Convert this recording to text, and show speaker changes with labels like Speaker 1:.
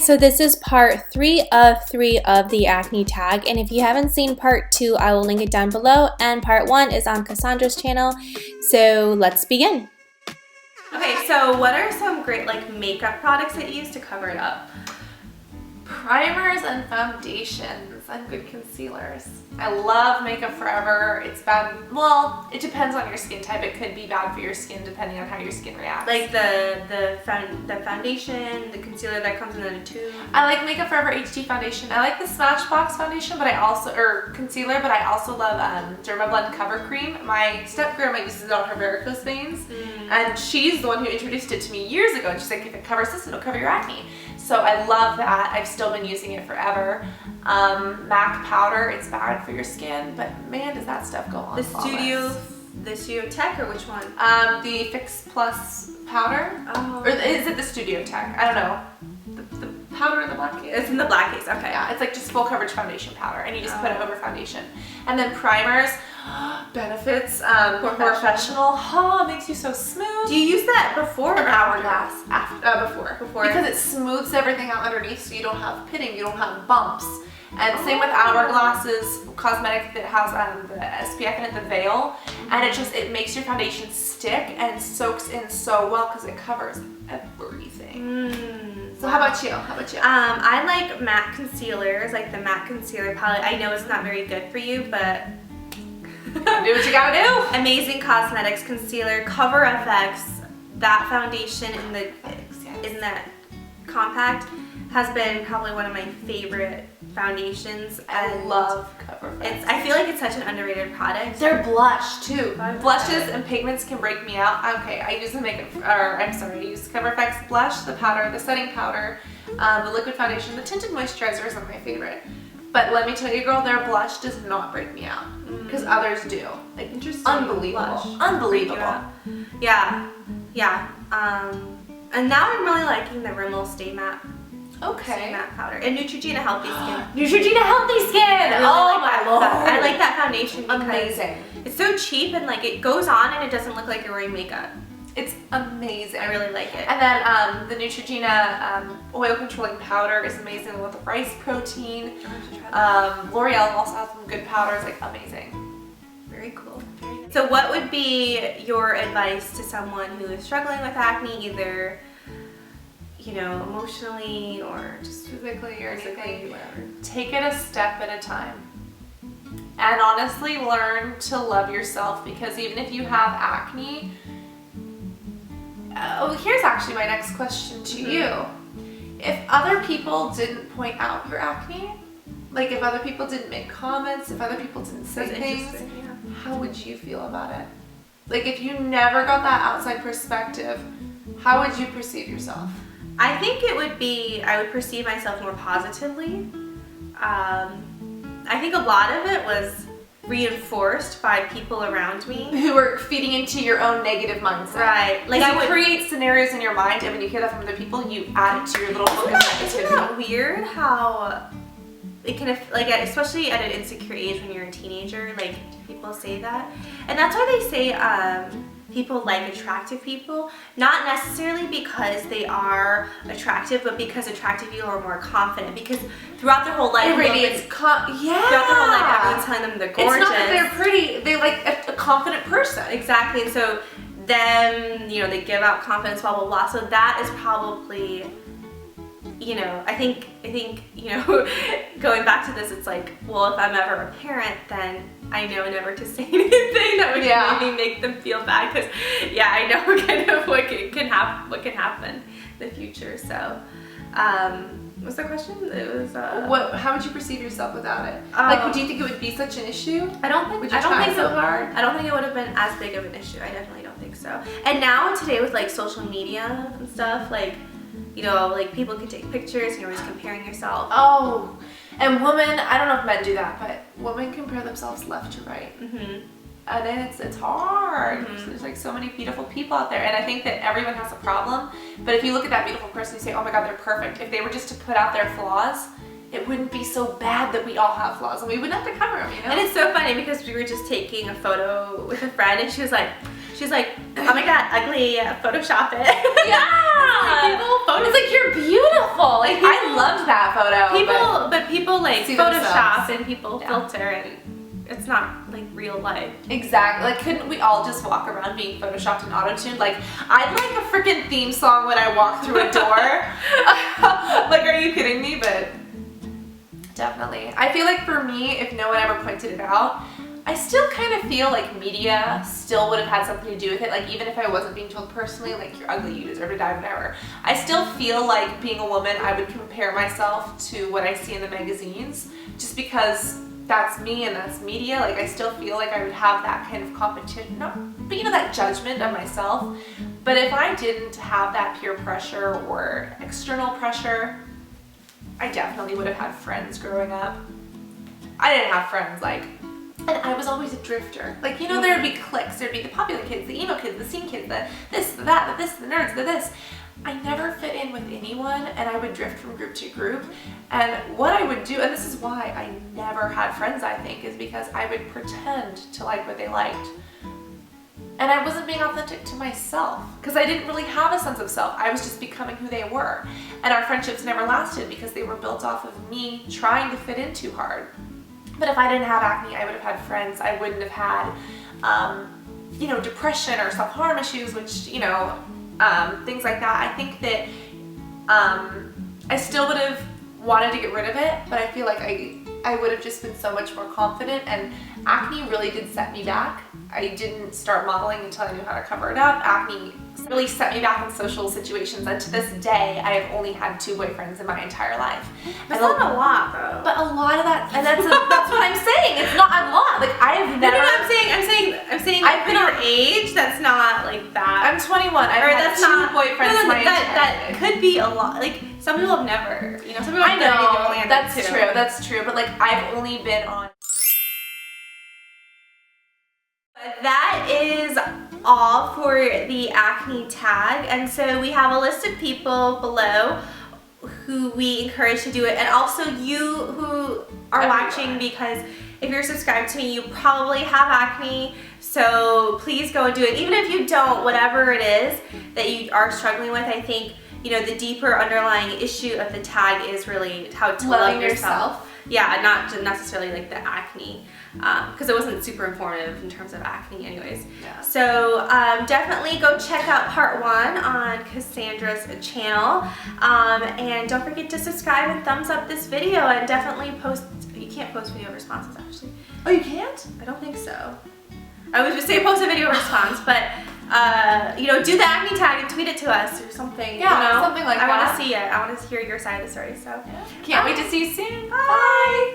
Speaker 1: so this is part 3 of the acne tag, and if you haven't seen part 2, I will link it down below, and part 1 is on Cassandra's channel, so let's begin. Okay, so what are some great like makeup products that you use to cover it up?
Speaker 2: Primers and foundations and good concealers. I love Makeup Forever. It's bad, well, it depends on your skin type. It could be bad for your skin depending on how your skin reacts.
Speaker 1: Like the foundation, the concealer that comes in a tube.
Speaker 2: I like Makeup Forever HD foundation. I like the Smashbox foundation, but I also, or concealer, but I also love Dermablend Cover Cream. My step-grandma uses it on her varicose veins, and she's the one who introduced it to me years ago, and she's like, if it covers this, it'll cover your acne. So I love that. I've still been using it forever. MAC powder, it's bad for your skin, but man, does that stuff go on.
Speaker 1: The Studio Tech, or which one?
Speaker 2: The Fix Plus powder.
Speaker 1: Oh.
Speaker 2: Or is it the Studio Tech? I don't know. The powder in the black case?
Speaker 1: It's in the black case, okay.
Speaker 2: Yeah, it's like just full coverage foundation powder, and you just put it over foundation. And then primers, Benefits, Professional. Oh, it makes you so smooth.
Speaker 1: Do you use that before or
Speaker 2: Hourglass? Before. Because it smooths everything out underneath, so you don't have pitting, you don't have bumps. And same with Hourglass's cosmetic that has the SPF in it, the Veil, and it makes your foundation stick and soaks in so well because it covers everything. So how about you?
Speaker 1: I like matte concealers, like the matte concealer palette. I know it's not very good for you, but
Speaker 2: do what you gotta do.
Speaker 1: Amazing Cosmetics concealer, Cover FX. That foundation in that compact has been probably one of my favorite foundations.
Speaker 2: I love Cover FX.
Speaker 1: I feel like it's such an underrated product.
Speaker 2: Their blush too. Blushes and pigments can break me out. Okay, I use I use Cover FX blush, the powder, the setting powder, the liquid foundation, the tinted moisturizer is one of my favorite. But let me tell you, girl, their blush does not break me out because others do. Like,
Speaker 1: interesting.
Speaker 2: Unbelievable.
Speaker 1: Blush.
Speaker 2: Unbelievable.
Speaker 1: Yeah. And now I'm really liking the Rimmel Stay Matte. Stay Matte powder and Neutrogena Healthy Skin.
Speaker 2: Neutrogena Healthy Skin.
Speaker 1: Really
Speaker 2: my lord.
Speaker 1: I like that foundation because
Speaker 2: amazing.
Speaker 1: It's so cheap and like it goes on and it doesn't look like you're wearing makeup.
Speaker 2: It's amazing.
Speaker 1: I really like it.
Speaker 2: And then the Neutrogena oil controlling powder is amazing with the rice protein. L'Oreal also has some good powders, like amazing.
Speaker 1: Very cool. So what would be your advice to someone who is struggling with acne, either emotionally or just
Speaker 2: physically or anything?
Speaker 1: Whatever.
Speaker 2: Take it a step at a time. And honestly, learn to love yourself, because even if you have acne, here's actually my next question to you. If other people didn't point out your acne, like if other people didn't make comments, if other people didn't say things, how would you feel about it? Like if you never got that outside perspective, how would you perceive yourself?
Speaker 1: I think I would perceive myself more positively. I think a lot of it was reinforced by people around me
Speaker 2: who were feeding into your own negative mindset.
Speaker 1: Right.
Speaker 2: Like I would create scenarios in your mind, and when you hear that from other people, you add it to your little book of negativity.
Speaker 1: Isn't that weird how it can, like, especially at an insecure age when you're a teenager, like people say that, and that's why they say people like attractive people, not necessarily because they are attractive, but because attractive people are more confident, because throughout their whole life,
Speaker 2: throughout their
Speaker 1: whole life, everyone's telling them they're gorgeous.
Speaker 2: It's not that they're pretty, they like a confident person.
Speaker 1: Exactly, and so then, they give out confidence, blah, blah, blah, so that is probably, I think, going back to this, it's like, well, if I'm ever a parent, then I know never to say anything that would maybe make them feel bad, because, I know kind of what can happen in the future. So, what's the question? It was,
Speaker 2: how would you perceive yourself without it? Like, do you think it would be such an issue?
Speaker 1: I don't think.
Speaker 2: Would you try so hard?
Speaker 1: I don't think it would have been as big of an issue. I definitely don't think so. And now today with like social media and stuff, like, like people can take pictures and you're always comparing yourself.
Speaker 2: Oh, and women, I don't know if men do that, but women compare themselves left to right. And then it's hard. There's like so many beautiful people out there, and I think that everyone has a problem, but if you look at that beautiful person, you say, oh my god, they're perfect. If they were just to put out their flaws, it wouldn't be so bad that we all have flaws, and we wouldn't have to cover them,
Speaker 1: And it's so funny because we were just taking a photo with a friend, and she was like, oh my god, ugly, Photoshop it.
Speaker 2: Yeah!
Speaker 1: People
Speaker 2: It's like, you're beautiful. Like, I loved that photo.
Speaker 1: But people like
Speaker 2: see
Speaker 1: Photoshop
Speaker 2: themselves.
Speaker 1: and people filter, and it's not like real life.
Speaker 2: Exactly. Like, couldn't we all just walk around being photoshopped and auto-tuned? Like, I'd like a freaking theme song when I walk through a door. Like, are you kidding me? But definitely. I feel like for me, if no one ever pointed it out, I still kind of feel like media still would have had something to do with it. Like, even if I wasn't being told personally, like, you're ugly, you deserve to die, whatever. I still feel like being a woman, I would compare myself to what I see in the magazines, just because that's me and that's media. Like, I still feel like I would have that kind of competition, but you know, that judgment of myself. But if I didn't have that peer pressure or external pressure, I definitely would have had friends growing up. I didn't have friends, like, and I was always a drifter. Like, you know, there would be cliques. There'd be the popular kids, the emo kids, the scene kids, the this, the that, the this, the nerds, the this. I never fit in with anyone, and I would drift from group to group. And what I would do, and this is why I never had friends, I think, is because I would pretend to like what they liked. And I wasn't being authentic to myself, because I didn't really have a sense of self. I was just becoming who they were. And our friendships never lasted because they were built off of me trying to fit in too hard. But if I didn't have acne, I would have had friends. I wouldn't have had, you know, depression or self-harm issues, which, you know, things like that. I think that I still would have wanted to get rid of it, but I feel like I would have just been so much more confident, and acne really did set me back. I didn't start modeling until I knew how to cover it up. Acne really set me back in social situations, and to this day, I have only had 2 boyfriends in my entire life.
Speaker 1: That's not a lot, though.
Speaker 2: But a lot of that, and that's what I'm saying. It's not a lot. Like, I have never.
Speaker 1: No, I'm saying.
Speaker 2: I've been
Speaker 1: your age. That's not like that.
Speaker 2: I'm 21. I've had 2 boyfriends.
Speaker 1: That could be a lot. Like, some people have never. You know, some people have
Speaker 2: I know.
Speaker 1: only had
Speaker 2: That's
Speaker 1: 2.
Speaker 2: true. That's true. But like, I've only been on.
Speaker 1: That is all for the acne tag, and so we have a list of people below who we encourage to do it, and also you who are watching, because if you're subscribed to me, you probably have acne, so please go and do it. Even if you don't, whatever it is that you are struggling with, I think, you know, the deeper underlying issue of the tag is really how to love yourself. Yeah, not necessarily like the acne, because it wasn't super informative in terms of acne anyways.
Speaker 2: Yeah.
Speaker 1: So definitely go check out part 1 on Cassandra's channel, and don't forget to subscribe and thumbs up this video, and definitely post. You can't post video responses, actually.
Speaker 2: Oh, you can't?
Speaker 1: I don't think so. I was just say post a video response, but you know, do the acne tag and tweet it to us or something.
Speaker 2: Yeah,
Speaker 1: you know?
Speaker 2: something like that.
Speaker 1: I want to see it. I want to hear your side of the story. So
Speaker 2: Can't wait to see you soon.
Speaker 1: Bye.